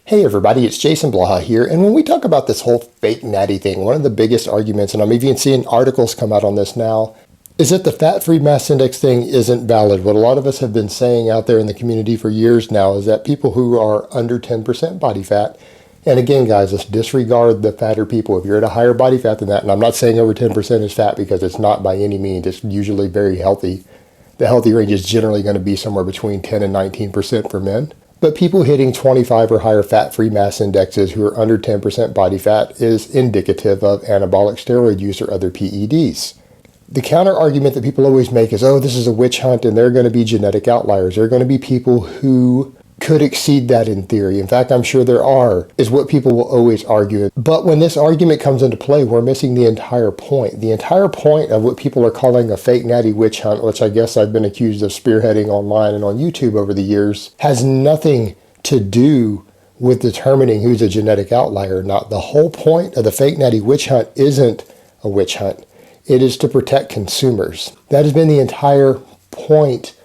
Hey everybody, it's Jason Blaha here, and when we talk about this whole fake natty thing, one of the biggest arguments, and I'm even seeing articles come out on this now, is that the fat-free mass index thing isn't valid. What a lot of us have been saying out there in the community for years now is that people who are under 10% body fat, and again guys, let's disregard the fatter people. If you're at a higher body fat than that, and I'm not saying over 10% is fat because it's not by any means, it's usually very healthy. The healthy range is generally going to be somewhere between 10 and 19% for men. But people hitting 25 or higher fat-free mass indexes who are under 10% body fat is indicative of anabolic steroid use or other PEDs. The counter argument that people always make is, oh, this is a witch hunt and they're going to be genetic outliers. There are going to be people who could exceed that in theory. In fact, I'm sure there are, is what people will always argue. But when this argument comes into play, we're missing the entire point. The entire point of what people are calling a fake natty witch hunt, which I guess I've been accused of spearheading online and on YouTube over the years, has nothing to do with determining who's a genetic outlier or not. The whole point of the fake natty witch hunt isn't a witch hunt. It is to protect consumers. That has been the entire point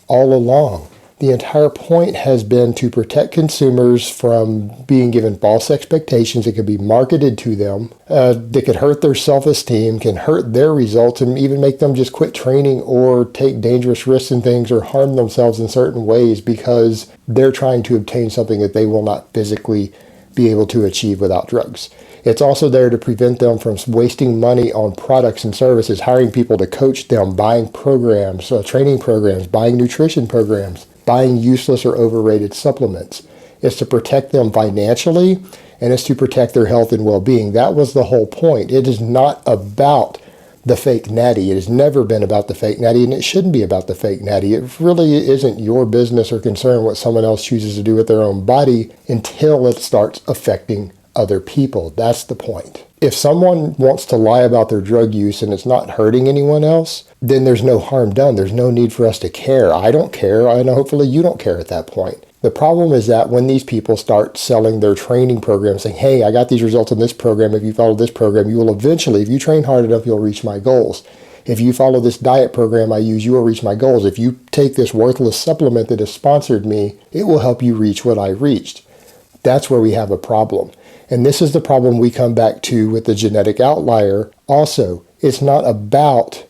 all along. The entire point has been to protect consumers from being given false expectations that could be marketed to them, that could hurt their self-esteem, can hurt their results, and even make them just quit training or take dangerous risks and things or harm themselves in certain ways because they're trying to obtain something that they will not physically be able to achieve without drugs. It's also there to prevent them from wasting money on products and services, hiring people to coach them, buying programs, training programs, buying nutrition programs, buying useless or overrated supplements. It's to protect them financially, and it's to protect their health and well-being. That was the whole point. It is not about the fake natty. It has never been about the fake natty, and it shouldn't be about the fake natty. It really isn't your business or concern what someone else chooses to do with their own body until it starts affecting other people. That's the point. If someone wants to lie about their drug use and it's not hurting anyone else, then there's no harm done. There's no need for us to care. I don't care, and hopefully you don't care at that point. The problem is that when these people start selling their training programs, saying, hey, I got these results in this program. If you follow this program, you will eventually, if you train hard enough, you'll reach my goals. If you follow this diet program I use, you will reach my goals. If you take this worthless supplement that has sponsored me, it will help you reach what I reached. That's where we have a problem. And this is the problem we come back to with the genetic outlier. Also, it's not about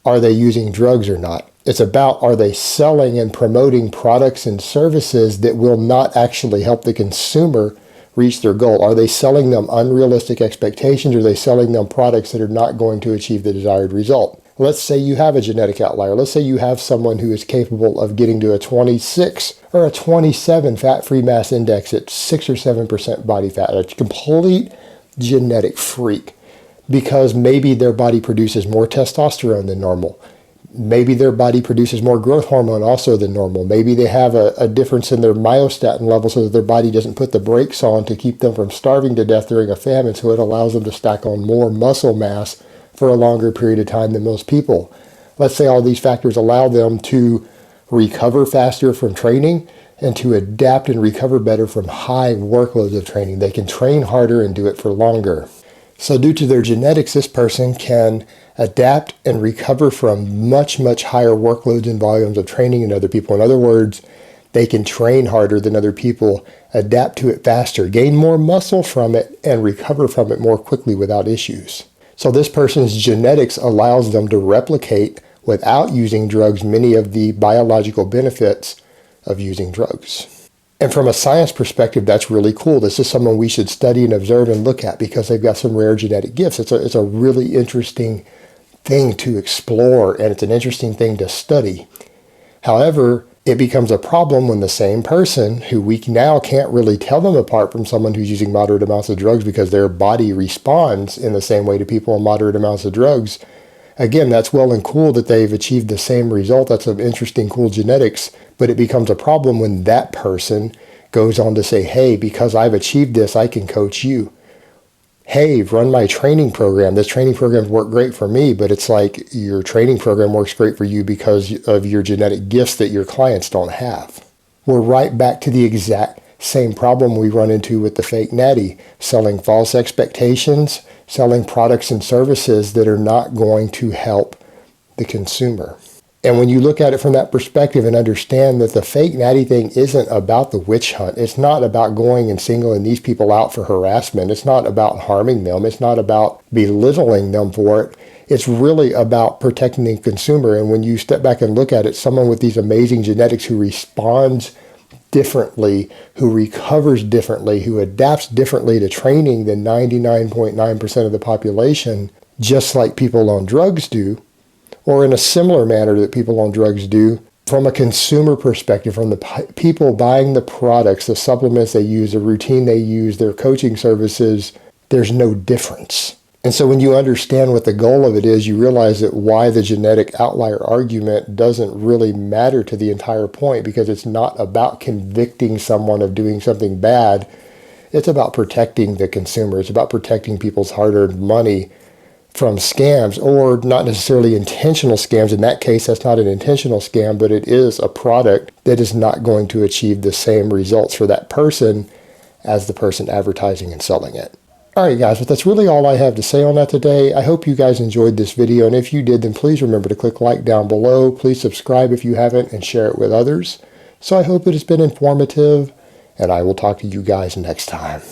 are they using drugs or not. It's about are they selling and promoting products and services that will not actually help the consumer reach their goal. Are they selling them unrealistic expectations? Or are they selling them products that are not going to achieve the desired result? Let's say you have a genetic outlier. Let's say you have someone who is capable of getting to a 26 or a 27 fat-free mass index at 6 or 7% body fat, a complete genetic freak, because maybe their body produces more testosterone than normal. Maybe their body produces more growth hormone also than normal. Maybe they have a difference in their myostatin level so that their body doesn't put the brakes on to keep them from starving to death during a famine, so it allows them to stack on more muscle mass for a longer period of time than most people. Let's say all these factors allow them to recover faster from training and to adapt and recover better from high workloads of training. They can train harder and do it for longer. So due to their genetics, this person can adapt and recover from much, much higher workloads and volumes of training than other people. In other words, they can train harder than other people, adapt to it faster, gain more muscle from it, and recover from it more quickly without issues. So this person's genetics allows them to replicate without using drugs many of the biological benefits of using drugs. And from a science perspective, that's really cool. This is someone we should study and observe and look at because they've got some rare genetic gifts. It's a really interesting thing to explore, and it's an interesting thing to study. However, it becomes a problem when the same person, who we now can't really tell them apart from someone who's using moderate amounts of drugs because their body responds in the same way to people on moderate amounts of drugs. Again, that's well and cool that they've achieved the same result. That's some interesting, cool genetics. But it becomes a problem when that person goes on to say, hey, because I've achieved this, I can coach you. Hey, run my training program. This training program's worked great for me, but it's like your training program works great for you because of your genetic gifts that your clients don't have. We're right back to the exact same problem we run into with the fake natty, selling false expectations, selling products and services that are not going to help the consumer. And when you look at it from that perspective and understand that the fake Natty thing isn't about the witch hunt, it's not about going and singling these people out for harassment, it's not about harming them, it's not about belittling them for it, it's really about protecting the consumer. And when you step back and look at it, someone with these amazing genetics who responds differently, who recovers differently, who adapts differently to training than 99.9% of the population, just like people on drugs do, or in a similar manner that people on drugs do, from a consumer perspective, from the people buying the products, the supplements they use, the routine they use, their coaching services, there's no difference. And so when you understand what the goal of it is, you realize that why the genetic outlier argument doesn't really matter to the entire point, because it's not about convicting someone of doing something bad. It's about protecting the consumer. It's about protecting people's hard-earned money from scams, or not necessarily intentional scams. In that case, that's not an intentional scam, but it is a product that is not going to achieve the same results for that person as the person advertising and selling it. All right, guys, but that's really all I have to say on that today. I hope you guys enjoyed this video, and if you did, then please remember to click like down below. Please subscribe if you haven't, and share it with others. So I hope it has been informative, and I will talk to you guys next time.